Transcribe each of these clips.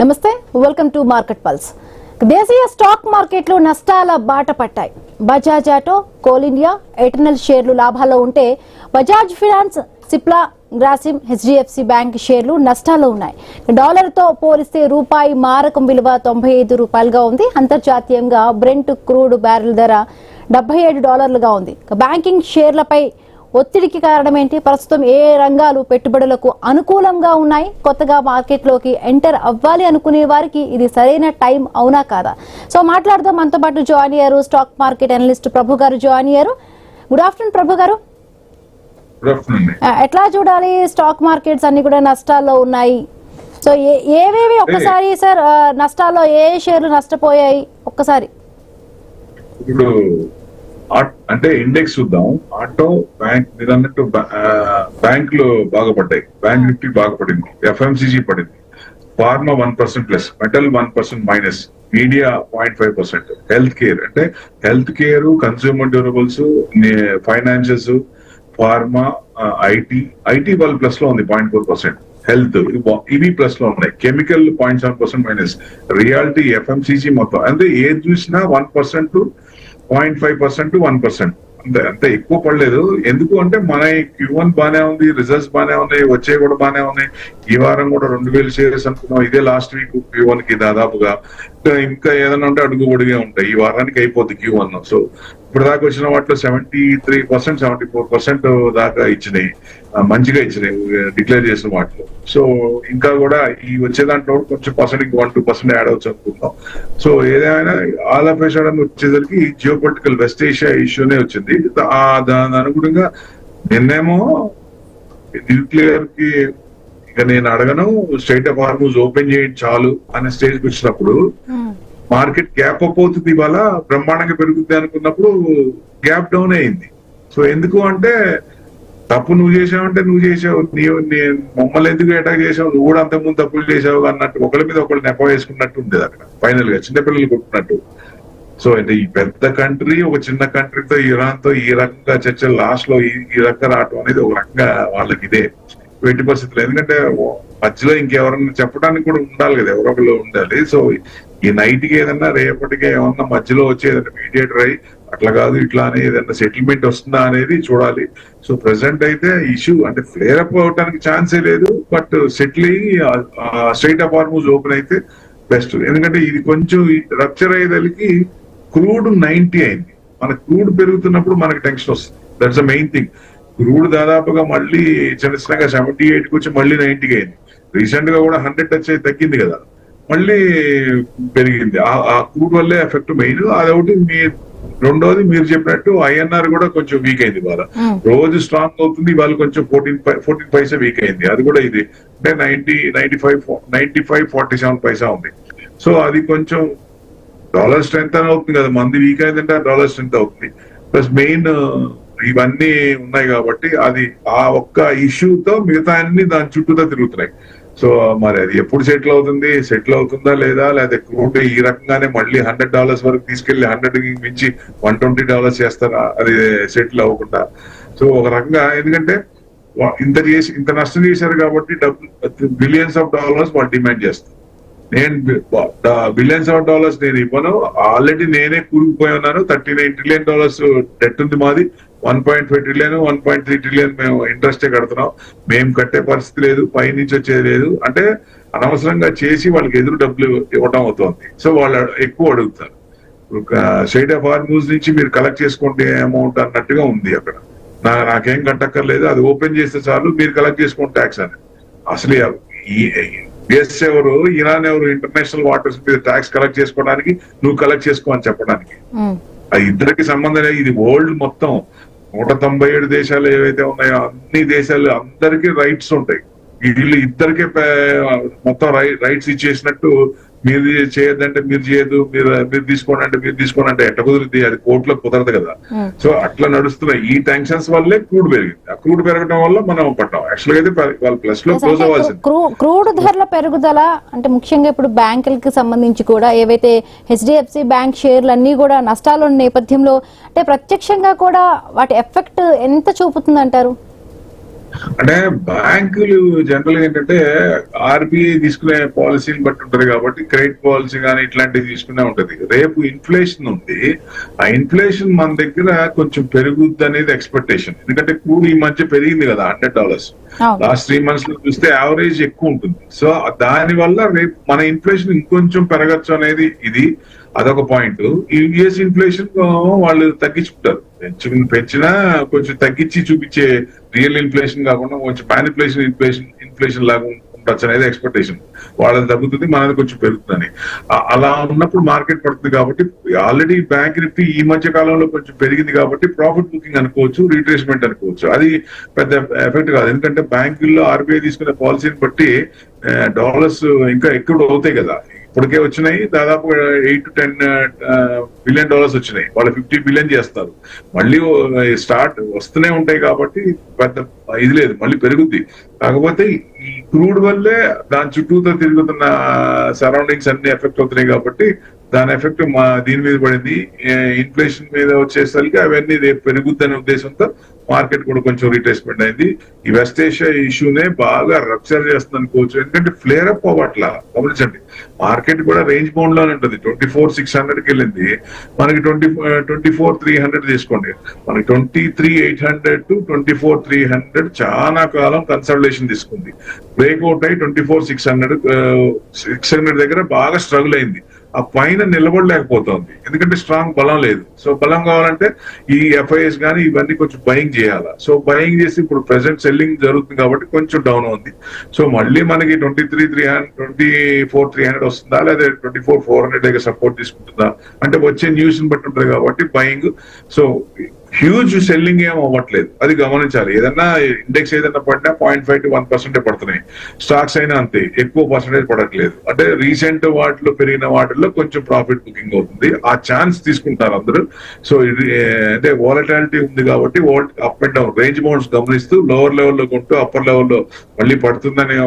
నమస్తే, welcome to market pulse. దేశీయ stock మార్కెట్లు నష్టాల బాట పట్టాయి. Bajaj auto, coal India, eternal షేర్లు లాభాల్లో ఉంటే Bajaj finance, Cipla, Grasim, HDFC bank షేర్లు నష్టాల్లో ఉన్నాయి. డాలర్తో పోలిస్తే రూపాయి మారకం విలువ 95 రూపాయలుగా ఉంది. అంతర్జాతీయంగా బ్రెంట్ క్రూడ్ బ్యారెల్ ధర $77 ఉంది. బ్యాంకింగ్ షేర్లపై ఒత్తిడికి కారణం ఏంటి? ప్రస్తుతం ఏ రంగాలు పెట్టుబడులకు అనుకూలంగా ఉన్నాయి? కొత్తగా మార్కెట్లోకి ఎంటర్ అవ్వాలి అనుకునే వారికి ఇది సరైన టైం అవునా కాదా? సో మాట్లాడదాం. మనతో పాటు జాయిన్ అయ్యారు స్టాక్ మార్కెట్ అనలిస్ట్ ప్రభు గారు జాయిన్ అయ్యారు. గుడ్ ఆఫ్టర్నూన్ ప్రభు గారు. ఎట్లా చూడాలి? స్టాక్ మార్కెట్స్ అన్ని కూడా నష్టాల్లో ఉన్నాయి. సో ఏవేవి ఒక్కసారి సార్ నష్టాల్లో ఏ షేర్లు నష్టపోయాయి ఒక్కసారి? ఇప్పుడు అంటే ఇండెక్స్ చూద్దాం. ఆటో, బ్యాంక్, మీరు అన్నట్టు బ్యాంకులు బాగా పడ్డాయి. బ్యాంక్ నిఫ్టీ బాగా పడింది, ఎఫ్ఎంసీజీ పడింది, pharma 1% plus, metal 1% minus, media 0.5%, health care, consumer durables, financials, pharma, IT వాళ్ళు ప్లస్ లో ఉంది 0.4%, హెల్త్ ఇవి ప్లస్ లో ఉన్నాయి, కెమికల్ 0.7% మైనస్, రియాలిటీ, ఎఫ్ఎంసీజీ మొత్తం అంటే ఏది చూసినా 1% to 0.5% to 1%. అంతే ఎక్కువ పడలేదు. ఎందుకు అంటే మన Q1 బానే ఉంది, రిజల్ట్స్ బానే ఉన్నాయి, వచ్చే కూడా బానే ఉన్నాయి. ఈ వారం కూడా 2000 షేర్స్ అనుకున్నాం. ఇదే లాస్ట్ వీక్ Q1 కి దాదాపుగా. ఇంకా ఏదైనా ఉంటే అడుగు పొడిగే ఉంటాయి. ఈ వారానికి అయిపోద్ది Q1. సో ఇప్పుడు దాకా వచ్చిన వాటిలో 73%, 74% దాకా ఇచ్చినాయి, మంచిగా ఇచ్చినాయి డిక్లేర్ చేసిన వాటిలో. సో ఇంకా కూడా ఈ వచ్చే దాంట్లో కొంచెం పర్సెంట్ 1-2% యాడ్ అవచ్చు అనుకుంటాం. సో ఏదైనా ఆల్ ఆఫ్ ఏ సడన్ వచ్చేసరికి జియో పొలిటికల్ వెస్ట్ ఏషియా ఇష్యూనే వచ్చింది. దాని అనుగుణంగా నిన్నేమో న్యూక్లియర్ కి ఇక నేను అడగను, స్ట్రైట్ ఆఫ్ హార్మూజ్ ఓపెన్ చేయండి చాలు అనే స్టేజ్కి వచ్చినప్పుడు మార్కెట్ గ్యాప్ అప్ అవుతుంది, ఇవాళ బ్రహ్మాండంగా పెరుగుతుంది అనుకున్నప్పుడు గ్యాప్ డౌన్ అయింది. సో ఎందుకు అంటే తప్పు నువ్వు చేసావంటే నువ్వు చేసావు, మమ్మల్ని ఎందుకు అటాక్ చేసావు, నువ్వు కూడా అంతకుముందు తప్పులు చేసావు అన్నట్టు ఒకరి మీద ఒకళ్ళు నెప వేసుకున్నట్టు ఉండేది అక్కడ ఫైనల్ గా, చిన్నపిల్లలు కొట్టుకున్నట్టు. సో అంటే ఈ పెద్ద కంట్రీ ఒక చిన్న కంట్రీతో, ఇరాన్ తో ఈ రకంగా చర్చలు లాస్ట్ లో ఈ రకంగా రావటం అనేది ఒక రకంగా వాళ్ళకి ఇదే ఎట్టి పరిస్థితులు. ఎందుకంటే మధ్యలో ఇంకెవరన్నా చెప్పడానికి కూడా ఉండాలి కదా, ఎవరో ఒకళ్ళు ఉండాలి. సో ఈ నైట్ కి ఏదన్నా రేపటికి ఏమన్నా మధ్యలో వచ్చి ఏదైనా మీడియేటర్ అయ్యి అట్లా కాదు ఇట్లా అని ఏదైనా సెటిల్మెంట్ వస్తుందా అనేది చూడాలి. సో ప్రెసెంట్ అయితే ఇష్యూ అంటే ఫ్లేర్ అప్ అవడానికి ఛాన్సే లేదు. బట్ సెటిల్ అయ్యి స్ట్రైట్ ఆఫ్ హార్మూజ్ ఓపెన్ అయితే బెస్ట్. ఎందుకంటే ఇది కొంచెం రప్చర్ అయ్యేదానికి క్రూడ్ 90 అయింది. మన క్రూడ్ పెరుగుతున్నప్పుడు మనకి టెన్షన్ వస్తుంది. That's the main thing. Crude దాదాపుగా మళ్ళీ చిన్నగా 78కి వచ్చి మళ్ళీ 90కి అయింది. రీసెంట్ గా కూడా 100 టచ్ అయి తగ్గింది కదా, మళ్ళీ పెరిగింది. ఆ క్రూడ్ వల్లే ఎఫెక్ట్ మెయిన్. అదొకటి. రెండోది మీరు చెప్పినట్టు ఐఎన్ఆర్ కూడా కొంచెం వీక్ అయింది. ఇవాళ రోజు స్ట్రాంగ్ అవుతుంది, ఇవాళ కొంచెం 14 పైసా వీక్ అయింది. అది కూడా ఇది అంటే 95-47 పైసా ఉంది. సో అది కొంచెం డాలర్ స్ట్రెంత్ అని అవుతుంది కదా, మంది వీక్ అయిందంటే డాలర్ స్ట్రెంత్ అవుతుంది. ప్లస్ మెయిన్ ఇవన్నీ ఉన్నాయి కాబట్టి అది ఆ ఒక్క ఇష్యూతో మిగతా అన్ని దాని చుట్టూతో తిరుగుతున్నాయి. సో మరి అది ఎప్పుడు సెటిల్ అవుతుందా లేదా, లేదా క్రూడ్ ఈ రకంగానే మళ్ళీ $100 వరకు తీసుకెళ్లి 100కి మించి $120 చేస్తారా అది సెటిల్ అవ్వకుండా. సో ఒక రకంగా ఎందుకంటే ఇంత నష్టం చేశారు కాబట్టి బిలియన్స్ ఆఫ్ డాలర్స్ వాళ్ళు డిమాండ్ చేస్తారు. నేను బిలియన్స్ ఆఫ్ డాలర్స్ నేను ఇవ్వను, ఆల్రెడీ నేనే కూరుకుపోయి ఉన్నాను. $39 ట్రిలియన్ డెట్ ఉంది మాది, 1.5 ట్రిలియన్ 1.3 ట్రిలియన్ మేము ఇంట్రెస్టే కడుతున్నాం. మేము కట్టే పరిస్థితి లేదు, పైనుంచి వచ్చేది లేదు. అంటే అనవసరంగా చేసి వాళ్ళకి ఎదురు డబ్బులు ఇవ్వడం అవుతుంది. సో వాళ్ళు ఎక్కువ అడుగుతారు. స్ట్రైట్ ఆఫ్ హార్మూజ్ నుంచి మీరు కలెక్ట్ చేసుకుంటే అమౌంట్ అన్నట్టుగా ఉంది అక్కడ. నాకేం కట్టక్కర్లేదు, అది ఓపెన్ చేస్తే చాలు, మీరు కలెక్ట్ చేసుకోండి ట్యాక్స్ అని. అసలు యుఎస్ ఎవరు, ఇరాన్ ఎవరు ఇంటర్నేషనల్ వాటర్స్ మీద ట్యాక్స్ కలెక్ట్ చేసుకోవడానికి, నువ్వు కలెక్ట్ చేసుకో అని చెప్పడానికి? ఆ ఇద్దరికి సంబంధం లేదు. ఇది వరల్డ్ మొత్తం 197 దేశాలు ఏవైతే ఉన్నాయో అన్ని దేశాలు అందరికీ రైట్స్ ఉంటాయి. వీళ్ళు ఇద్దరికే మొత్తం రైట్స్ ఇచ్చేసినట్టు మీరు చేయొద్దంటే మీరు చేయదు, మీరు తీసుకోండి అంటే మీరు తీసుకోండి అంటే ఎట్ట కుదురుద్ది? అది కోర్టులో కుదరదు కదా. సో అట్లా నడుస్తున్నాయి. ఈ టెన్షన్స్ వల్లే క్రూడ్ పెరిగింది. ఆ క్రూడ్ పెరగడం వల్ల మనం పట్టాం. యాక్చువల్గా అయితే వాళ్ళు ప్లస్ లో క్లోజ్ అవ్వాల్సింది. క్రూడ్ ధరల పెరుగుదల అంటే ముఖ్యంగా ఇప్పుడు బ్యాంకులకి సంబంధించి కూడా ఏవైతే హెచ్డిఎఫ్సి బ్యాంక్ షేర్లు అన్ని కూడా నష్టాలు ఉన్న నేపథ్యంలో అంటే ప్రత్యక్షంగా కూడా వాటి ఎఫెక్ట్ ఎంత చూపుతుంది అంటారు? అంటే బ్యాంకులు జనరల్ గా ఏంటంటే ఆర్బీఐ తీసుకునే పాలసీని బట్టి ఉంటది కాబట్టి క్రెడిట్ పాలసీ కానీ ఇట్లాంటివి తీసుకునే ఉంటది. రేపు ఇన్ఫ్లేషన్ ఉంది, ఆ ఇన్ఫ్లేషన్ మన దగ్గర కొంచెం పెరుగుద్ది అనేది ఎక్స్పెక్టేషన్. ఎందుకంటే క్రూడ్ ఈ మధ్య పెరిగింది కదా $100. లాస్ట్ 3 months లో చూస్తే యావరేజ్ ఎక్కువ ఉంటుంది. సో దాని వల్ల రేపు మన ఇన్ఫ్లేషన్ ఇంకొంచెం పెరగచ్చు అనేది అదొక పాయింట్. ఈ యుఎస్ ఇన్ఫ్లేషన్ వాళ్ళు తగ్గించుకుంటారు, పెంచినా కొంచెం తగ్గించి చూపించే రియల్ ఇన్ఫ్లేషన్ కాకుండా కొంచెం ఇన్ఫ్లేషన్ లాగా ఉండొచ్చు అనేది ఎక్స్పెక్టేషన్. వాళ్ళది తగ్గుతుంది, మనది కొంచెం పెరుగుతుందని. అలా ఉన్నప్పుడు మార్కెట్ పడుతుంది కాబట్టి ఆల్రెడీ బ్యాంక్ నిఫ్టీ ఈ మధ్య కాలంలో కొంచెం పెరిగింది కాబట్టి ప్రాఫిట్ బుకింగ్ అనుకోవచ్చు, రీట్రేస్మెంట్ అనుకోవచ్చు. అది పెద్ద ఎఫెక్ట్ కాదు, ఎందుకంటే బ్యాంకుల్లో ఆర్బీఐ తీసుకునే పాలసీని బట్టి డాలర్స్ ఇంకా ఎక్కువ అవుతాయి కదా. ఇప్పటికే వచ్చినాయి దాదాపు $8 to 10 billion వచ్చినాయి. వాళ్ళు 50 billion చేస్తారు, మళ్ళీ స్టార్ట్ వస్తూనే ఉంటాయి కాబట్టి పెద్ద ఇది లేదు, మళ్ళీ పెరుగుద్ది. కాకపోతే ఈ క్రూడ్ వల్లే దాని చుట్టూతో తిరుగుతున్న సరౌండింగ్స్ అన్ని ఎఫెక్ట్ అవుతున్నాయి కాబట్టి దాని ఎఫెక్ట్ దీని మీద పడింది. ఇన్ఫ్లేషన్ మీద వచ్చేసరికి అవన్నీ రేపు పెరుగుద్దనే ఉద్దేశంతో మార్కెట్ కూడా కొంచెం రీట్రేస్మెంట్ అయింది. ఈ వెస్ట్ ఏషియా ఇష్యూనే బాగా రప్చర్ చేస్తుంది అనుకోవచ్చు, ఎందుకంటే ఫ్లేర్ అప్ అవ్వట్లా. గమనించండి, మార్కెట్ కూడా రేంజ్ బౌండ్ లోనే ఉంటుంది. 24,600కి వెళ్ళింది, మనకి 24,300 తీసుకోండి. మనకి 23,800 to 24,300 చాలా కాలం కన్సల్టేషన్ తీసుకుంది. బ్రేక్అవుట్ అయి 24,600 దగ్గర బాగా స్ట్రగుల్ అయింది. ఆ పైన నిలబడలేకపోతుంది, ఎందుకంటే స్ట్రాంగ్ బలం లేదు. సో బలం కావాలంటే ఈ ఎఫ్ఐఎస్ కానీ ఇవన్నీ కొంచెం బయింగ్ చేయాలి. సో బయింగ్ చేసి ఇప్పుడు ప్రెసెంట్ సెల్లింగ్ జరుగుతుంది కాబట్టి కొంచెం డౌన్ ఉంది. సో మళ్ళీ మనకి 24,300 వస్తుందా, లేదా 24,400 దగ్గర సపోర్ట్ తీసుకుంటుందా అంటే వచ్చే న్యూస్ ని బట్టి ఉంటుంది కాబట్టి బయింగ్. సో హ్యూజ్ సెల్లింగ్ ఏం అవ్వట్లేదు, అది గమనించాలి. ఏదన్నా ఇండెక్స్ ఏదైనా పడినా 0.5 to 1% పడుతున్నాయి, స్టాక్స్ అయినా అంతే, ఎక్కువ పర్సెంటేజ్ పడట్లేదు. అంటే రీసెంట్ వాటిలో పెరిగిన వాటిల్లో కొంచెం ప్రాఫిట్ బుకింగ్ అవుతుంది, ఆ ఛాన్స్ తీసుకుంటారు అందరూ. సో ఇది అంటే వాలటాలిటీ ఉంది కాబట్టి up and down range bounds గమనిస్తూ లోవర్ లెవెల్లో కొంటూ అప్పర్ లెవెల్లో మళ్ళీ పడుతుందని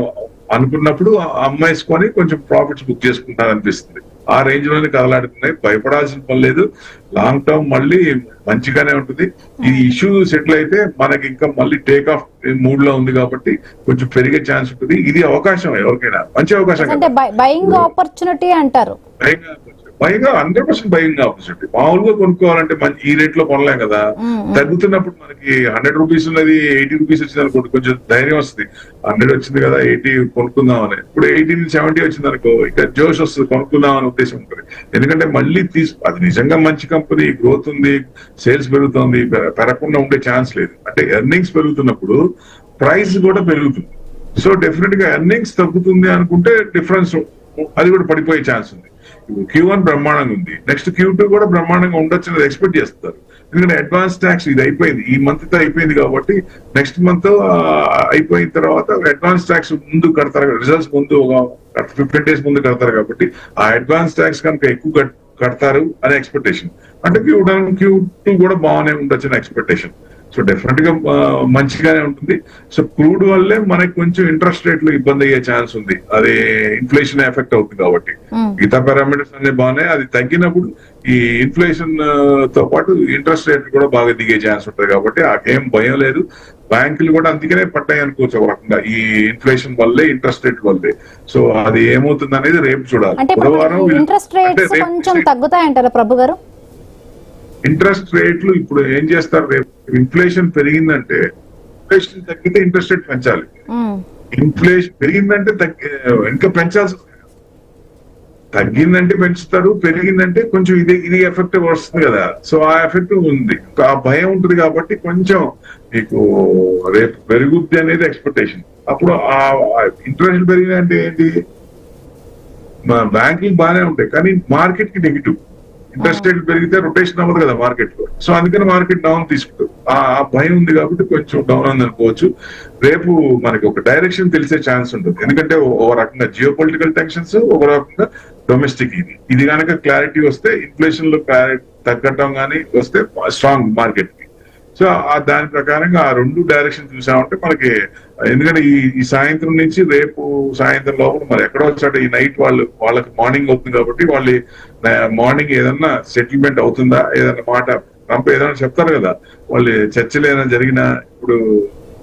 అనుకున్నప్పుడు అమ్మాయిసుకొని కొంచెం ప్రాఫిట్స్ బుక్ చేసుకుంటారు అనిపిస్తుంది. ఆ రేంజ్ లోనే కదలాడుతున్నాయి, భయపడాల్సిన పని లేదు. లాంగ్ టర్మ్ మళ్ళీ మంచిగానే ఉంటుంది. ఈ ఇష్యూ సెటిల్ అయితే మనకి ఇంకా మళ్ళీ టేక్ ఆఫ్ మూడ్ లో ఉంది కాబట్టి కొంచెం పెరిగే ఛాన్స్ ఉంటుంది. ఇది అవకాశం, ఎవరికైనా మంచి అవకాశం. అంటే బయింగ్ ఆపర్చునిటీ అంటారు. Buying 100% buying opportunity. మామూలుగా కొనుక్కోవాలంటే మంచి ఈ రేట్ లో కొనలేం కదా. తగ్గుతున్నప్పుడు మనకి 100 రూపీస్ ఉన్నది 80 రూపీస్ వచ్చింది అనుకోండి, కొంచెం ధైర్యం వస్తుంది. 100 వచ్చింది కదా 80 కొనుక్కుందాం అని. ఇప్పుడు 80 నుంచి 70 వచ్చింది అనుకో, ఇక జోష్ వస్తుంది, కొనుక్కుందాం అనే ఉద్దేశం ఉంటుంది. ఎందుకంటే మళ్ళీ అది నిజంగా మంచి కంపెనీ, గ్రోత్ ఉంది, సేల్స్ పెరుగుతుంది, పెరగకుండా ఉండే ఛాన్స్ లేదు. అంటే ఎర్నింగ్స్ పెరుగుతున్నప్పుడు ప్రైస్ కూడా పెరుగుతుంది. సో డెఫినెట్ గా ఎర్నింగ్స్ తగ్గుతుంది అనుకుంటే డిఫరెన్స్ అది కూడా పడిపోయే ఛాన్స్ ఉంది. Q1 బ్రహ్మాండంగా ఉంది, నెక్స్ట్ Q2 కూడా బ్రహ్మాండంగా ఉండొచ్చు అనేది ఎక్స్పెక్ట్ చేస్తారు. ఎందుకంటే అడ్వాన్స్ ట్యాక్స్ ఇది అయిపోయింది, ఈ మంత్ తో అయిపోయింది కాబట్టి నెక్స్ట్ మంత్ అయిపోయిన తర్వాత అడ్వాన్స్ ట్యాక్స్ ముందు కడతారు, రిజల్ట్స్ ముందు ఒక 15 days ముందు కడతారు కాబట్టి ఆ అడ్వాన్స్ ట్యాక్స్ కనుక ఎక్కువ కడతారు అనే ఎక్స్పెక్టేషన్. అంటే Q2 కూడా బాగానే ఉండొచ్చు అనే ఎక్స్పెక్టేషన్. సో డెఫినెట్ గా మంచిగానే ఉంటుంది. సో క్రూడ్ వల్లే మనకి కొంచెం ఇంట్రెస్ట్ రేట్లు ఇబ్బంది అయ్యే ఛాన్స్ ఉంది, అది ఇన్ఫ్లేషన్ ఎఫెక్ట్ అవుతుంది కాబట్టి. మిగతా పారామీటర్స్ అన్ని బాగానే, అది తగ్గినప్పుడు ఈ ఇన్ఫ్లేషన్ తో పాటు ఇంట్రెస్ట్ రేట్లు కూడా బాగా దిగే ఛాన్స్ ఉంటుంది కాబట్టి ఏం భయం లేదు. బ్యాంకులు కూడా అందుకనే పట్టాయి అనుకోవచ్చు ఒక రకంగా, ఈ ఇన్ఫ్లేషన్ వల్లే, ఇంట్రెస్ట్ రేట్ వల్లే. సో అది ఏమవుతుంది అనేది రేపు చూడాలి. ఇంట్రెస్ట్ రేట్స్ కొంచెం తగ్గుతాయంటారా ప్రభు గారు? ఇంట్రెస్ట్ రేట్లు ఇప్పుడు ఏం చేస్తారు, రేపు ఇన్ఫ్లేషన్ పెరిగిందంటే, ఇన్ఫ్లేషన్ తగ్గితే ఇంట్రెస్ట్ రేట్ పెంచాలి. ఇన్ఫ్లేషన్ పెరిగిందంటే ఇంకా పెంచాల్సి, తగ్గిందంటే పెంచుతారు, పెరిగిందంటే కొంచెం ఇది ఎఫెక్ట్ వస్తుంది కదా. సో ఆ ఎఫెక్ట్ ఉంది, ఆ భయం ఉంటుంది కాబట్టి కొంచెం మీకు రేపు పెరుగుద్ది అనేది ఎక్స్పెక్టేషన్. అప్పుడు ఆ ఇంట్రెస్ట్ పెరిగిందంటే ఏంటి, బ్యాంకింగ్ బాగానే ఉంటాయి కానీ మార్కెట్ కి నెగిటివ్. ఇంట్రెస్ట్ రేట్లు పెరిగితే రొటేషన్ అవ్వదు కదా మార్కెట్ లో. సో అందుకని మార్కెట్ డౌన్ తీసుకుంటారు. ఆ భయం ఉంది కాబట్టి కొంచెం డౌన్ ఉంది అనుకోవచ్చు. రేపు మనకి ఒక డైరెక్షన్ తెలిసే ఛాన్స్ ఉంటుంది, ఎందుకంటే ఒక రకంగా జియో పొలిటికల్ టెన్షన్స్, ఒక రకంగా డొమెస్టిక్ ఇది కనుక క్లారిటీ వస్తే, ఇన్ఫ్లేషన్ లో తగ్గటం కానీ వస్తే స్ట్రాంగ్ మార్కెట్ కి. సో దాని ప్రకారంగా ఆ రెండు డైరెక్షన్ చూసామంటే మనకి, ఎందుకంటే ఈ సాయంత్రం నుంచి రేపు సాయంత్రం లోపల మరి ఎక్కడో వచ్చాడు ఈ నైట్ వాళ్ళకి మార్నింగ్ అవుతుంది కాబట్టి వాళ్ళు మార్నింగ్ ఏదన్నా సెటిల్మెంట్ అవుతుందా, ఏదన్నా మాట ట్రంప్ ఏదైనా చెప్తారు కదా, వాళ్ళు చర్చలు ఏదైనా జరిగినా, ఇప్పుడు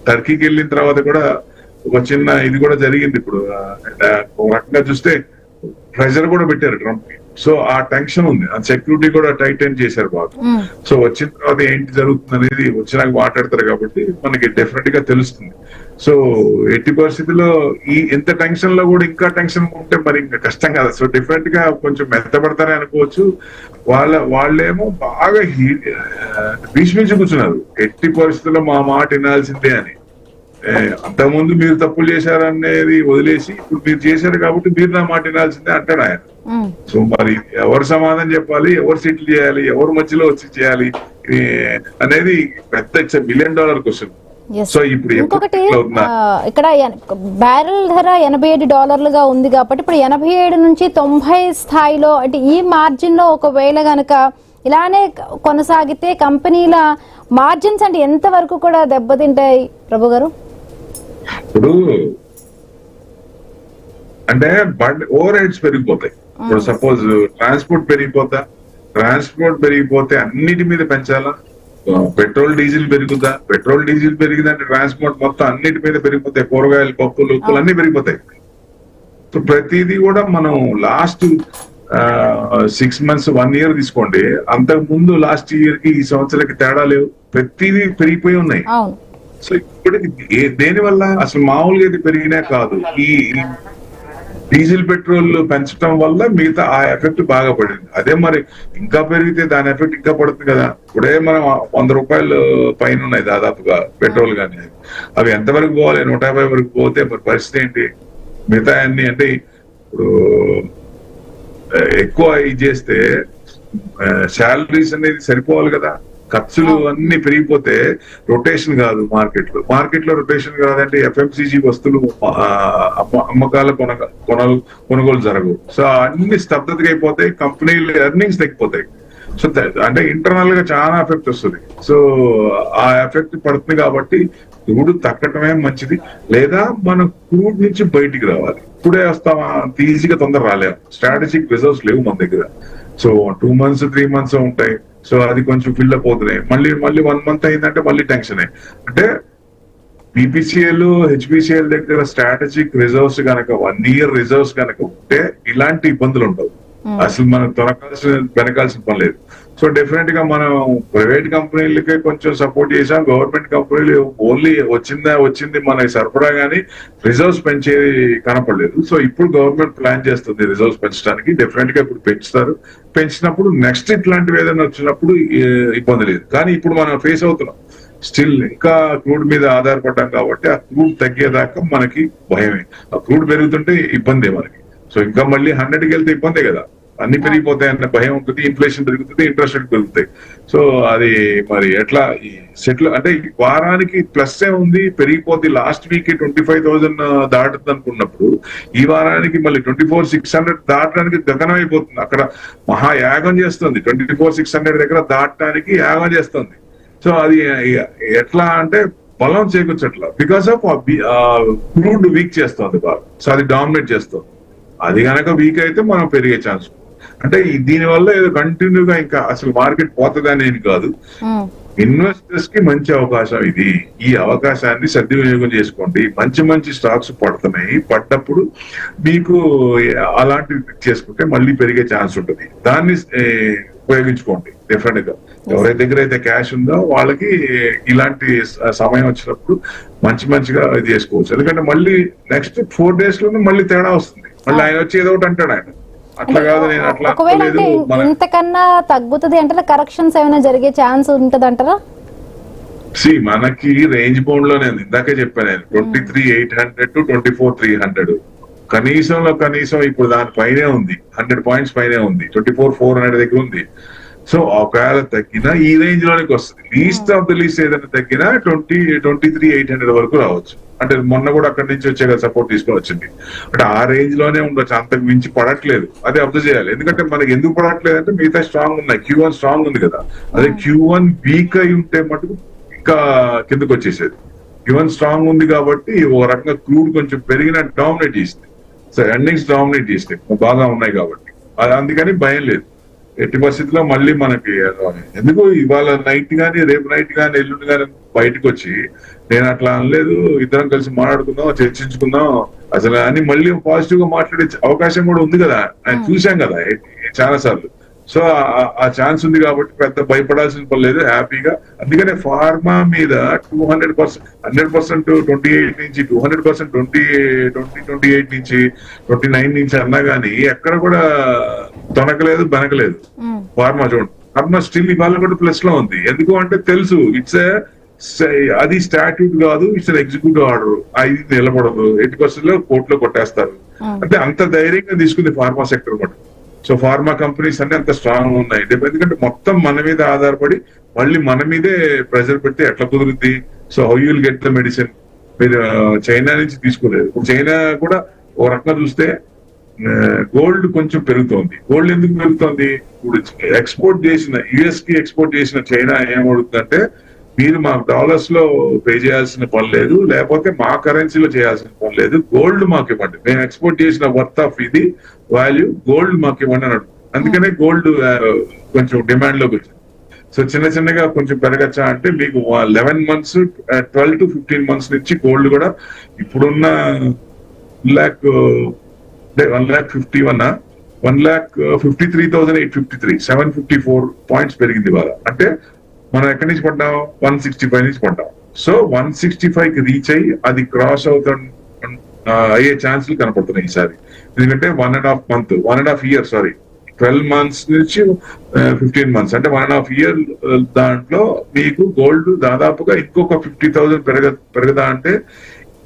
టర్కీకి వెళ్ళిన తర్వాత కూడా ఒక చిన్న ఇది కూడా జరిగింది. ఇప్పుడు ఒక రకంగా చూస్తే ప్రెషర్ కూడా పెట్టారు ట్రంప్ కి. సో ఆ టెన్షన్ ఉంది, ఆ సెక్యూరిటీ కూడా టైటైన్ చేశారు బాగా. సో వచ్చిన తర్వాత ఏంటి జరుగుతుంది అనేది వచ్చినాక మాట్లాడతారు కాబట్టి మనకి డెఫినెట్ గా తెలుస్తుంది. సో ఎట్టి పరిస్థితుల్లో ఎంత టెన్షన్ లో కూడా ఇంకా టెన్షన్ ఉంటే మరి ఇంకా కష్టం కదా. సో డిఫరెంట్ గా కొంచెం మెత్తపడతారే అనుకోవచ్చు. వాళ్ళేమో బాగా భీష్మించి కూర్చున్నారు, ఎట్టి పరిస్థితుల్లో మా మాట వినాల్సిందే అని. అంతకుముందు మీరు తప్పులు చేశారనేది వదిలేసి ఇప్పుడు మీరు చేశారు కాబట్టి మీరు నా మాట వినాల్సిందే అంటాడు ఆయన. సో మరి ఎవరు సమాధానం చెప్పాలి, ఎవరు సెటిల్ చేయాలి, ఎవరు మధ్యలో వచ్చి చేయాలి అనేది పెద్ద $1 బిలియన్ క్వశ్చన్. సో ఇప్పుడు ఇంకొకటి ఇక్కడ బ్యారెల్ ధర $87 ఉంది కాబట్టి ఇప్పుడు 87 నుంచి 90 స్థాయిలో, అంటే ఈ మార్జిన్ లో ఒకవేళ గనక ఇలానే కొనసాగితే కంపెనీల మార్జిన్స్ అంటే ఎంత వరకు కూడా దెబ్బతింటాయి ప్రభు గారు? ఇప్పుడు అంటే ఓవర్ హెడ్స్ పెరిగిపోతాయి. ఇప్పుడు సపోజ్ ట్రాన్స్పోర్ట్ పెరిగిపోతే అన్నిటి మీద పెంచాలా? పెట్రోల్ డీజిల్ పెరుగుదా? పెట్రోల్ డీజిల్ పెరిగిందంటే ట్రాన్స్పోర్ట్ మొత్తం అన్నిటి మీద పెరిగిపోతాయి. కూరగాయలు, పప్పులు, ఉప్పులు అన్ని పెరిగిపోతాయి. సో ప్రతిదీ కూడా మనం లాస్ట్ 6 months 1 year తీసుకోండి, అంతకు ముందు లాస్ట్ ఇయర్ కి ఈ సంవత్సరానికి తేడా లేవు, ప్రతిదీ పెరిగిపోయి ఉన్నాయి. సో ఇప్పటికి దేని వల్ల అసలు మామూలుగా ఇది పెరిగినా కాదు, ఈ డీజిల్ పెట్రోల్ పెంచడం వల్ల మిగతా ఆ ఎఫెక్ట్ బాగా పడింది. అదే మరి ఇంకా పెరిగితే దాని ఎఫెక్ట్ ఇంకా పడుతుంది కదా. ఇప్పుడే మనం ₹100 పైన ఉన్నాయి దాదాపుగా పెట్రోల్ కానీ, అవి ఎంతవరకు పోవాలి? 150 వరకు పోతే మరి పరిస్థితి ఏంటి? మిగతా అన్ని అంటే ఇప్పుడు ఎక్కువ ఇది చేస్తే శాలరీస్ అనేది సరిపోవాలి కదా. ఖర్చులు అన్ని పెరిగిపోతే రొటేషన్ కాదు మార్కెట్ లో రొటేషన్ కాదంటే ఎఫ్ఎంసీజీ వస్తువులు అమ్మకాల కొనుగోలు జరగవు. సో అన్ని స్తబ్దతగా అయిపోతాయి, కంపెనీలు ఎర్నింగ్స్ తగ్గిపోతాయి. సో అంటే ఇంటర్నల్ గా చాలా ఎఫెక్ట్ వస్తుంది. సో ఆ ఎఫెక్ట్ పడుతుంది కాబట్టి క్రూడ్ తగ్గటమే మంచిది, లేదా మనం క్రూడ్ నుంచి బయటికి రావాలి. ఇప్పుడే వస్తామా ఈజీగా తొందర రాలేము, స్ట్రాటజిక్ రిజర్వ్స్ లేవు మన దగ్గర. సో 2 months 3 months ఉంటాయి. సో అది కొంచెం ఫిల్అప్ అవుతున్నాయి. మళ్ళీ 1 month అయిందంటే మళ్ళీ టెన్షన్. అంటే బీపీసీఎల్, హెచ్పిసిఎల్ దగ్గర స్ట్రాటజిక్ రిజర్వ్స్ కనుక 1 year రిజర్వ్స్ కనుక ఉంటే ఇలాంటి ఇబ్బందులు ఉండవు. అసలు మనం వెనకాల్సిన పని లేదు. సో డెఫినెట్ గా మనం ప్రైవేట్ కంపెనీలకే కొంచెం సపోర్ట్ చేసాం, గవర్నమెంట్ కంపెనీలు ఓన్లీ వచ్చింది మన సరఫరా గానీ రిజర్వ్స్ పెంచేది కనపడలేదు. సో ఇప్పుడు గవర్నమెంట్ ప్లాన్ చేస్తుంది రిజర్వ్స్ పెంచడానికి. డెఫినెట్ గా ఇప్పుడు పెంచినప్పుడు నెక్స్ట్ ఇట్లాంటివి ఏదైనా వచ్చినప్పుడు ఇబ్బంది లేదు. కానీ ఇప్పుడు మనం ఫేస్ అవుతున్నాం, స్టిల్ ఇంకా క్రూడ్ మీద ఆధారపడ్డాం కాబట్టి ఆ క్రూడ్ తగ్గేదాకా మనకి భయమే. ఆ క్రూడ్ పెరుగుతుంటే ఇబ్బందే మనకి. సో ఇంకా మళ్ళీ 100కి వెళ్తే ఇబ్బందే కదా, అన్ని పెరిగిపోతాయి అన్న భయం ఉంటుంది, ఇన్ఫ్లేషన్ పెరుగుతుంది, ఇంట్రెస్ట్ రేట్ పెరుగుతాయి. సో అది మరి ఎట్లా సెటిల్ అంటే వారానికి ప్లస్ ఏ ఉంది, పెరిగిపోతుంది. లాస్ట్ వీక్ 25,000 దాటుతుంది అనుకున్నప్పుడు ఈ వారానికి మళ్ళీ 24,600 దాటడానికి గగనం అయిపోతుంది. అక్కడ మహాయాగం చేస్తుంది, 24,600 దగ్గర దాటడానికి యాగం చేస్తుంది. సో అది ఎట్లా అంటే బలం చేకూర్చట్లా, బికాస్ ఆఫ్ క్రూడ్ వీక్ చేస్తుంది బాగా. సో అది డామినేట్ చేస్తుంది. అది కనుక వీక్ అయితే మనం పెరిగే ఛాన్స్. అంటే దీనివల్ల ఏదో కంటిన్యూగా ఇంకా అసలు మార్కెట్ పోతుందని ఏం కాదు. ఇన్వెస్టర్స్ కి మంచి అవకాశం ఇది. ఈ అవకాశాన్ని సద్వినియోగం చేసుకోండి. మంచి స్టాక్స్ పడుతున్నాయి, పడ్డప్పుడు మీకు అలాంటివి చేసుకుంటే మళ్ళీ పెరిగే ఛాన్స్ ఉంటుంది. దాన్ని ఉపయోగించుకోండి డెఫినెట్ గా. ఎవరైతే దగ్గర అయితే క్యాష్ ఉందో వాళ్ళకి ఇలాంటి సమయం వచ్చినప్పుడు మంచిగా ఇది చేసుకోవచ్చు. ఎందుకంటే మళ్ళీ నెక్స్ట్ 4 days లోనే మళ్ళీ తేడా వస్తుంది. మళ్ళీ ఆయన వచ్చి ఏదో ఒకటి అంటాడు, ఆయన అట్లా కాదు, నేను అట్లా ఇంతకన్నా తగ్గుతుంది అంటే కరెక్షన్స్ ఏమైనా జరిగే ఛాన్స్ ఉంటది అంటారా? మనకి రేంజ్ బౌండ్ లోనే ఉంది. ఇందాకే చెప్పాను నేను 23,800 to 24,300 కనీసం ఇప్పుడు దాని పైనే ఉంది, 100 points పైనే ఉంది, 24,400 దగ్గర ఉంది. సో ఒకవేళ తగ్గినా ఈ రేంజ్ లోనికి వస్తుంది. లీస్ట్ ఆఫ్ ద లీస్ట్ ఏదైనా తగ్గినా 23,800 వరకు రావచ్చు. అంటే మొన్న కూడా అక్కడి నుంచి వచ్చే కదా సపోర్ట్ తీసుకొని వచ్చింది. అంటే ఆ రేంజ్ లోనే ఉండొచ్చు, అంతకు మించి పడట్లేదు. అదే అబ్జర్వ్ చేయాలి. ఎందుకంటే మనకి ఎందుకు పడట్లేదు అంటే మిగతా స్ట్రాంగ్ ఉన్నాయి. Q1 స్ట్రాంగ్ ఉంది కదా, అదే Q1 వీక్ అయి ఉంటే మటుకు ఇంకా కిందకు వచ్చేసేది. Q1 స్ట్రాంగ్ ఉంది కాబట్టి ఒక రకంగా క్రూడ్ కొంచెం పెరిగిన డామినేట్ చేసింది. సో ఎర్నింగ్స్ డామినేట్ చేసినాయి, బాగా ఉన్నాయి కాబట్టి అందుకని భయం లేదు. ఎట్టి పరిస్థితుల్లో మళ్ళీ మనకి ఎందుకు ఇవాళ నైట్ గానీ రేపు నైట్ గానీ ఎల్లుండి గానీ బయటకు వచ్చి నేను అట్లా అనలేదు, ఇద్దరం కలిసి మాట్లాడుకుందాం, చర్చించుకుందాం అసలు అని మళ్ళీ పాజిటివ్ గా మాట్లాడే అవకాశం కూడా ఉంది కదా, ఆయన చూసాం కదా చాలా సార్లు. సో ఆ ఛాన్స్ ఉంది కాబట్టి పెద్ద భయపడాల్సిన పని లేదు, హ్యాపీగా. అందుకనే ఫార్మా మీద 200%, 100% 28 నుంచి 200% 2028 నుంచి 29 నుంచి అన్నా గానీ ఎక్కడ కూడా తొనకలేదు బెనకలేదు. ఫార్మా చూడండి, ఫార్మా స్టిల్ ఇవాళ కూడా ప్లస్ లో ఉంది. ఎందుకు అంటే తెలుసు ఇట్స్ అది స్టాట్యూట్ కాదు, ఇట్స్ ఎగ్జిక్యూటివ్ ఆర్డర్, అది నిలబడదు, 80% లో కోర్టులో కొట్టేస్తారు. అంటే అంత ధైర్యంగా తీసుకుంది ఫార్మా సెక్టర్ కూడా. సో ఫార్మా కంపెనీస్ అన్ని అంత స్ట్రాంగ్ ఉన్నాయి, ఎందుకంటే మొత్తం మన మీద ఆధారపడి మళ్ళీ మన మీదే ప్రెషర్ పెడితే ఎట్లా కుదురుద్ది. So how you will get the medicine, మీరు చైనా నుంచి తీసుకోలేదు. ఇప్పుడు చైనా కూడా ఒక రకంగా చూస్తే గోల్డ్ కొంచెం పెరుగుతోంది. గోల్డ్ ఎందుకు పెరుగుతోంది, ఇప్పుడు ఎక్స్పోర్ట్ చేసిన యుఎస్ కి ఎక్స్పోర్ట్ చేసిన చైనా ఏమవుతుందంటే, మీరు మాకు డాలర్స్ లో పే చేయాల్సిన పని లేదు, లేకపోతే మా కరెన్సీలో చేయాల్సిన పని లేదు, గోల్డ్ మాకు ఇవ్వండి, మేము ఎక్స్పోర్ట్ చేసిన వర్త్ ఆఫ్ ఇది వాల్యూ గోల్డ్ మాకు ఇవ్వండి అని. అందుకనే గోల్డ్ కొంచెం డిమాండ్ లోకి వచ్చింది. సో చిన్న చిన్నగా కొంచెం పెరగచ్చా అంటే మీకు 11 months 12 to 15 months నుంచి గోల్డ్ కూడా ఇప్పుడున్న 1,53,853 754 పాయింట్స్ పెరిగింది ఇవాళ. అంటే మనం ఎక్కడి నుంచి పడ్డాం, 165 నుంచి పడ్డాం. సో 165 కి రీచ్ అయ్యి అది క్రాస్ అయ్యే ఛాన్సులు కనపడుతున్నాయి ఈసారి. ఎందుకంటే 1.5 year 12 months నుంచి 15 months అంటే 1.5 year దాంట్లో మీకు గోల్డ్ దాదాపుగా ఇంకొక 50,000 పెరగదా అంటే,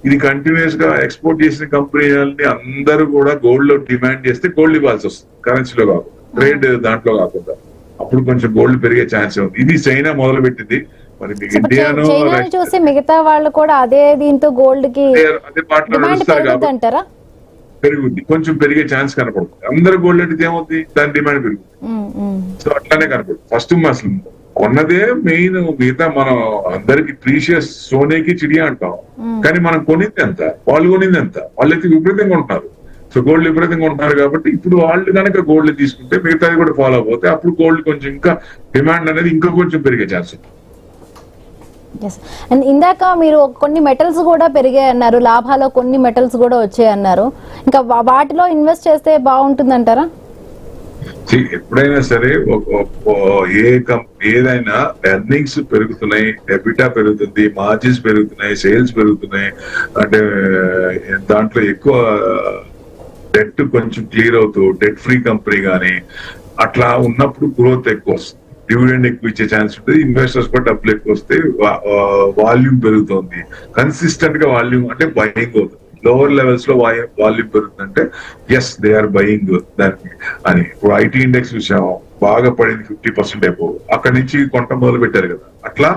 ఇది కంటిన్యూస్ గా ఎక్స్పోర్ట్ చేసిన కంపెనీలని అందరూ కూడా గోల్డ్ లో డిమాండ్ చేస్తే గోల్డ్ ఇవ్వాల్సి వస్తుంది, కరెన్సీలో కాకుండా, ట్రేడ్ దాంట్లో కాకుండా. అప్పుడు కొంచెం గోల్డ్ పెరిగే ఛాన్స్ ఉంది. ఇది చైనా మొదలు పెట్టింది. మరి ఇండియాను చూసి మిగతా వాళ్ళు కూడా అదే దీంతో గోల్డ్ కి అదే మాట్లాడుస్తారు కాబట్టి పెరుగుద్ది, కొంచెం పెరిగే ఛాన్స్ కనపడుతుంది. అందరు గోల్డ్ అంటే ఏమవుతుంది, దాని డిమాండ్ పెరుగుతుంది. సో అట్లానే కనపడుతుంది. ఫస్ట్ అసలు కొన్నదే మెయిన్, మిగతా మనం అందరికి ప్రీషియస్ సోనేకి చిడియా అంటాం, కానీ మనం కొనింది ఎంత, వాళ్ళు కొనింది ఎంత, వాళ్ళైతే విపరీతంగా ఉంటున్నారు. సో గోల్డ్ విపరీతంగా ఉంటున్నారు కాబట్టి ఇప్పుడు వాళ్ళు కనుక గోల్డ్ తీసుకుంటే మిగతాది కూడా ఫాలో అయిపోతే అప్పుడు గోల్డ్ కొంచెం ఇంకా డిమాండ్ అనేది ఇంకా కొంచెం పెరిగే ఛాన్స్ ఉంది. అండ్ ఇందాక మీరు కొన్ని మెటల్స్ కూడా పెరిగాయి అన్నారు, లాభాలో కొన్ని మెటల్స్ కూడా వచ్చాయి అన్నారు. ఇంకా వాటిలో ఇన్వెస్ట్ చేస్తే బాగుంటుంది అంటారా? ఎప్పుడైనా సరే ఏదైనా ఎర్నింగ్స్ పెరుగుతున్నాయి, ఎబిటా పెరుగుతుంది, మార్జిన్స్ పెరుగుతున్నాయి, సేల్స్ పెరుగుతున్నాయి, అంటే దాంట్లో ఎక్కువ డెట్ కొంచెం క్లియర్ అవుతూ డెట్ ఫ్రీ కంపెనీ కానీ అట్లా ఉన్నప్పుడు గ్రోత్ ఎక్కువ వస్తుంది, డివిడెండ్ ఎక్కువ ఇచ్చే ఛాన్స్ ఉంటుంది, ఇన్వెస్టర్స్ కూడా డబ్బులు ఎక్కువ వస్తే వాల్యూమ్ పెరుగుతుంది, కన్సిస్టెంట్ గా వాల్యూమ్ అంటే బయింగ్ అవుతుంది. లోవర్ లెవెల్స్ లో వాల్యూమ్ పెరుగుతుందంటే ఎస్ దే ఆర్ బయింగ్ దానికి అని. ఇప్పుడు ఐటీ ఇండెక్స్ చూసాము, బాగా పడింది 50% అయిపోవు, అక్కడి నుంచి కొంట మొదలు పెట్టారు కదా. అట్లా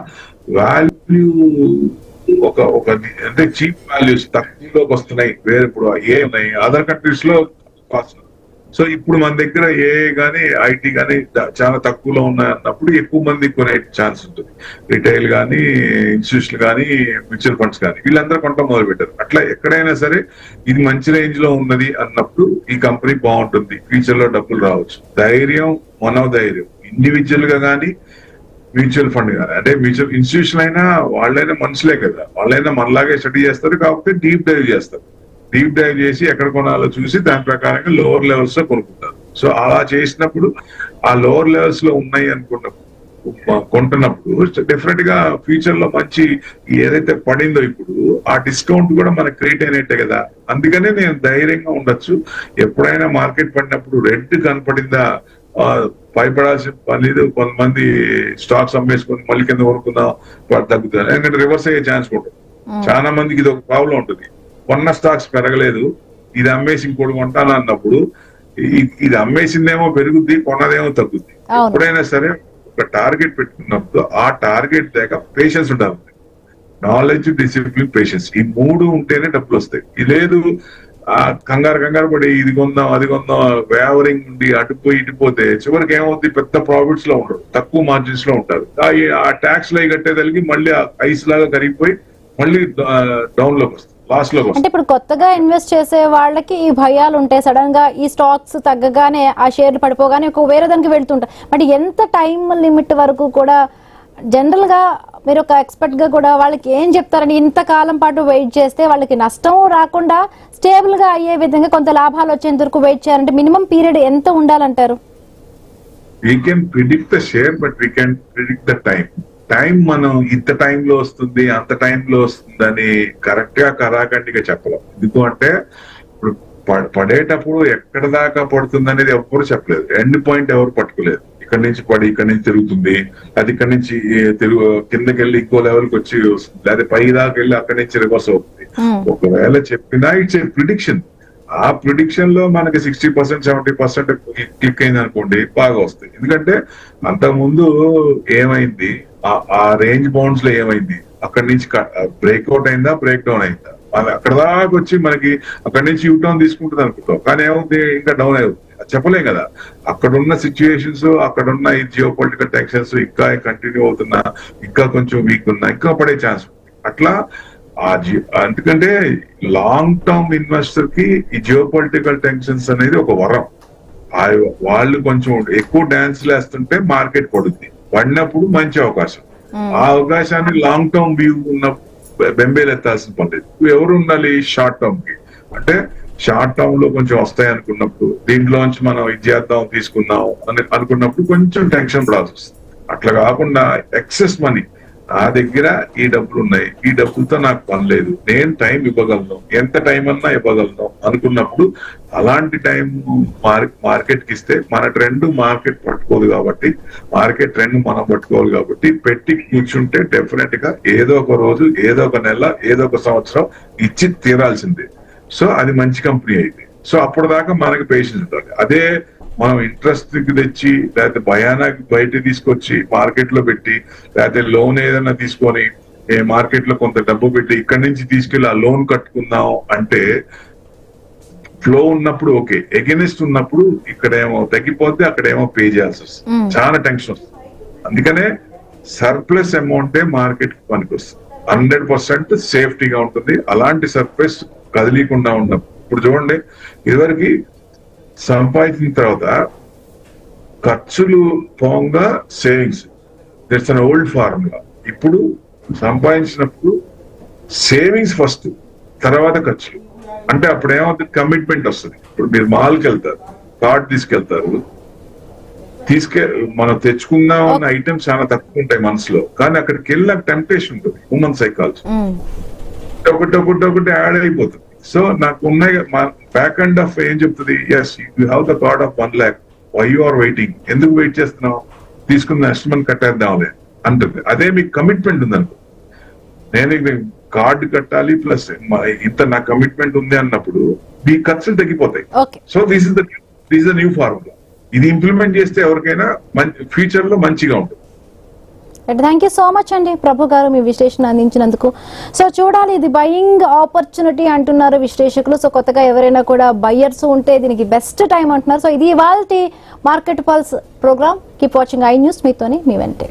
వాల్యూ ఒక అంటే చీప్ వాల్యూస్ తక్కువలోకి వస్తున్నాయి. వేరే ఇప్పుడు ఏ ఉన్నాయి అదర్ కంట్రీస్ లో కాస్ట్. సో ఇప్పుడు మన దగ్గర ఏ గానీ ఐటీ గానీ చాలా తక్కువలో ఉన్నప్పుడు ఎక్కువ మంది కొనే ఛాన్స్ ఉంటుంది. రిటైల్ గానీ, ఇన్స్టిట్యూషన్ కానీ, మ్యూచువల్ ఫండ్స్ కానీ వీళ్ళందరూ కొంట మొదలు పెట్టారు. అట్లా ఎక్కడైనా సరే ఇది మంచి రేంజ్ లో ఉన్నది అన్నప్పుడు ఈ కంపెనీ బాగుంటుంది, ఫ్యూచర్ లో డబ్బులు రావచ్చు. ధైర్యం, మనోధైర్యం, ఇండివిజువల్ గా కానీ మ్యూచువల్ ఫండ్ కానీ, అంటే మ్యూచువల్ ఇన్స్టిట్యూషన్ అయినా వాళ్ళైనా మనుషులే కదా, వాళ్ళైనా మనలాగే స్టడీ చేస్తారు, కాకపోతే డీప్ డైవ్ చేస్తారు. డీప్ డైవ్ చేసి ఎక్కడ కొనాలో చూసి దాని ప్రకారంగా లోవర్ లెవెల్స్ లో కొనుక్కుంటారు. సో అలా చేసినప్పుడు ఆ లోవర్ లెవెల్స్ లో ఉన్నాయి కొంటున్నప్పుడు డెఫినెట్ గా ఫ్యూచర్ లో మంచి ఏదైతే పడిందో ఇప్పుడు ఆ డిస్కౌంట్ కూడా మనకు క్రియేట్ అయినట్టే కదా. అందుకనే నేను ధైర్యంగా ఉండొచ్చు. ఎప్పుడైనా మార్కెట్ పడినప్పుడు రెడ్ కనపడిందా భయపడాల్సిన పని లేదు. కొంతమంది స్టాక్స్ అమ్మేసుకొని మళ్ళీ కింద కొనుక్కుందాం తగ్గుతుంది, ఎందుకంటే రివర్స్ అయ్యే ఛాన్స్ ఉంటుంది. చాలా మందికి ఇది ఒక ప్రాబ్లం ఉంటుంది, కొన్న స్టాక్స్ పెరగలేదు, ఇది అమ్మేసి ఇంకోటి కొంటాను అన్నప్పుడు ఇది అమ్మేసిందేమో పెరుగుద్ది, కొన్నదేమో తగ్గుద్ది. ఎప్పుడైనా సరే ఒక టార్గెట్ పెట్టుకున్నప్పుడు ఆ టార్గెట్ దాకా పేషెన్స్ ఉండాలి. నాలెడ్జ్, డిసిప్లిన్, పేషెన్స్, ఈ 3 ఉంటేనే డబ్బులు వస్తాయి. ఇది లేదు కంగారు పడి ఇది కొందాం అది కొందాం వేవరింగ్ ఉండి అటుపోయి ఇటుపోతే చివరికి ఏమవుతుంది, పెద్ద ప్రాఫిట్స్ లో ఉండరు, తక్కువ మార్జిన్స్ లో ఉంటారు. ఆ ట్యాక్స్ లో కట్టేదానికి మళ్ళీ ఐస్ లాగా కరిగిపోయి మళ్ళీ డౌన్ లోకి వస్తుంది, లాస్ లోకి వస్తుంది. అంటే ఇప్పుడు కొత్తగా ఇన్వెస్ట్ చేసే వాళ్ళకి ఈ భయాలు ఉంటాయి, సడన్ గా ఈ స్టాక్స్ తగ్గగానే ఆ షేర్లు పడిపోగానే వేరే దానికి వెళ్తుంటాయి. బట్ ఎంత టైం లిమిట్ వరకు కూడా జనరల్ గా మీరు ఒక ఎక్స్పర్ట్ గా కూడా వాళ్ళకి ఏం చెప్తారని, ఇంతకాలం పాటు వెయిట్ చేస్తే వాళ్ళకి నష్టం రాకుండా స్టేబుల్ గా అయ్యే విధంగా కొంత లాభాలు వచ్చేంత వరకు వెయిట్ చేయాలంటే మినిమం పీరియడ్ ఎంత ఉండాలంటారు? We can predict the share, but we can predict the time మనం ఇంత టైంలో వస్తుంది అంత టైంలో వస్తుంది అని కరెక్ట్ గా కరాఖండిగా చెప్పలేం. ఎందుకు అంటే ఇప్పుడు పడేటప్పుడు ఎక్కడ దాకా పడుతుంది అనేది ఎవరు చెప్పలేదు, ఎండ్ పాయింట్ ఎవరు పట్టుకోలేదు. ఇక్కడ నుంచి పడి ఇక్కడ నుంచి తిరుగుతుంది, అది ఇక్కడ నుంచి కిందకి వెళ్ళి ఇంకో లెవెల్కి వచ్చి వస్తుంది, లేదా పై దాకా వెళ్ళి అక్కడి నుంచి రివర్స్ అవుతుంది. ఒకవేళ చెప్పినా ఇట్స్ ఏ ప్రిడిక్షన్. ఆ ప్రిడిక్షన్ లో మనకి 60% 70% క్లిక్ అయింది అనుకోండి, బాగా వస్తాయి. ఎందుకంటే అంతకుముందు ఏమైంది, ఆ రేంజ్ బౌండ్స్ లో ఏమైంది, అక్కడి నుంచి బ్రేక్అవుట్ అయిందా, బ్రేక్ డౌన్ అయిందా, అక్కడ దాకా వచ్చి మనకి అక్కడి నుంచి యూటర్న్ తీసుకుంటుంది అనుకుంటాం, కానీ ఏమవుతుంది, ఇంకా డౌన్ అవుతుంది. చెప్పలేం కదా. అక్కడున్న సిచ్యుయేషన్స్, అక్కడున్న ఈ జియో పొలిటికల్ టెన్షన్స్ ఇంకా కంటిన్యూ అవుతున్నా, ఇంకా కొంచెం వీక్ ఉన్నా, ఇంకా పడే ఛాన్స్ ఉంది. అట్లా ఎందుకంటే లాంగ్ టర్మ్ ఇన్వెస్టర్ కి ఈ జియో పొలిటికల్ టెన్షన్స్ అనేది ఒక వరం. వాళ్ళు కొంచెం ఎక్కువ డాన్స్ వేస్తుంటే మార్కెట్ పడుద్ది, పడినప్పుడు మంచి అవకాశం. ఆ అవకాశాన్ని లాంగ్ టర్మ్ వ్యూ ఉన్న బెంబేలు ఎత్తాల్సిన పని లేదు. ఎవరు ఉండాలి షార్ట్ టర్మ్ కి, అంటే షార్ట్ టర్మ్ లో కొంచెం వస్తాయి అనుకున్నప్పుడు, దీంట్లోంచి మనం ఇది చేద్దాం తీసుకుందాం అని అనుకున్నప్పుడు కొంచెం టెన్షన్ పడాల్సి వస్తుంది. అట్లా కాకుండా ఎక్సెస్ మనీ, నా దగ్గర ఈ డబ్బులు ఉన్నాయి, ఈ డబ్బులతో నాకు పని లేదు, నేను టైం ఇవ్వగలను, ఎంత టైం అన్నా ఇవ్వగలను అనుకున్నప్పుడు అలాంటి టైం మార్కెట్ కి ఇస్తే మన ట్రెండ్ మార్కెట్ పట్టుకోదు కాబట్టి, మార్కెట్ ట్రెండ్ మనం పట్టుకోవాలి కాబట్టి పెట్టి కూర్చుంటే డెఫినెట్ గా ఏదో ఒక రోజు, ఏదో ఒక నెల, ఏదో ఒక సంవత్సరం ఇచ్చి తీరాల్సిందే. సో అది మంచి కంపెనీ అయింది. సో అప్పుడు దాకా మనకి పేషెన్స్ ఉండాలి. అదే మనం ఇంట్రెస్ట్ కి తెచ్చి, లేకపోతే భయానాకి బయట తీసుకొచ్చి మార్కెట్ లో పెట్టి, లేకపోతే లోన్ ఏదైనా తీసుకొని మార్కెట్ లో కొంత డబ్బు పెట్టి ఇక్కడి నుంచి తీసుకెళ్లి ఆ లోన్ కట్టుకుందాం అంటే, ఫ్లో ఉన్నప్పుడు ఓకే, ఎగెనిస్ట్ ఉన్నప్పుడు ఇక్కడేమో తగ్గిపోతే అక్కడేమో పే చేయాల్సి వస్తుంది, చాలా టెన్షన్ వస్తుంది. అందుకనే సర్ప్లస్ అమౌంటే మార్కెట్ కి పనికి వస్తుంది. 100% సేఫ్టీగా ఉంటుంది. అలాంటి సర్ప్లస్ కదిలీకుండా ఉన్నప్పుడు, ఇప్పుడు చూడండి, ఇదివరకు సంపాదించిన తర్వాత ఖర్చులు పోగా savings, that's an old formula. ఇప్పుడు సంపాదించినప్పుడు సేవింగ్స్ ఫస్ట్, తర్వాత ఖర్చులు. అంటే అప్పుడు ఏమవుతుంది, కమిట్మెంట్ వస్తుంది. ఇప్పుడు మీరు మాల్కి వెళ్తారు, కార్డ్ తీసుకెళ్తారు, మనం తెచ్చుకుందాం అన్న ఐటమ్స్ చాలా తక్కువ ఉంటాయి మనసులో, కానీ అక్కడికి వెళ్ళి నాకు టెంప్టేషన్ ఉంటుంది. హ్యూమన్ సైకాలజీ ఒకటి యాడ్ అయిపోతుంది. సో నాకు ఉన్నాయి బ్యాక్ అండ్ ఆఫ్ ఏం చెప్తుంది, yes you have the card of 1 lakh, why you are waiting, ఎందుకు వెయిట్ చేస్తున్నావు, తీసుకున్న నెక్స్ట్ మంత్ కట్టేద్దాంలే అంటుంది. అదే మీకు కమిట్మెంట్ ఉందనుకో, నేను కార్డు కట్టాలి ప్లస్ ఇంత నా కమిట్మెంట్ ఉంది అన్నప్పుడు మీ ఖర్చులు తగ్గిపోతాయి. So this is the new formula. ఇది ఇంప్లిమెంట్ చేస్తే ఎవరికైనా ఫ్యూచర్ లో మంచిగా ఉంటుంది. థ్యాంక్ యూ సో మచ్ అండి ప్రభు గారు, మీ విశ్లేషణ అందించినందుకు. సో చూడాలి, ఇది బయింగ్ ఆపర్చునిటీ అంటున్నారు విశ్లేషకులు. సో కొత్తగా ఎవరైనా కూడా బయ్యర్స్ ఉంటే దీనికి బెస్ట్ టైం అంటున్నారు. సో ఇది ఇవాల్టి market pulse program. Keep watching I news. మీతోని మీ వెంటే.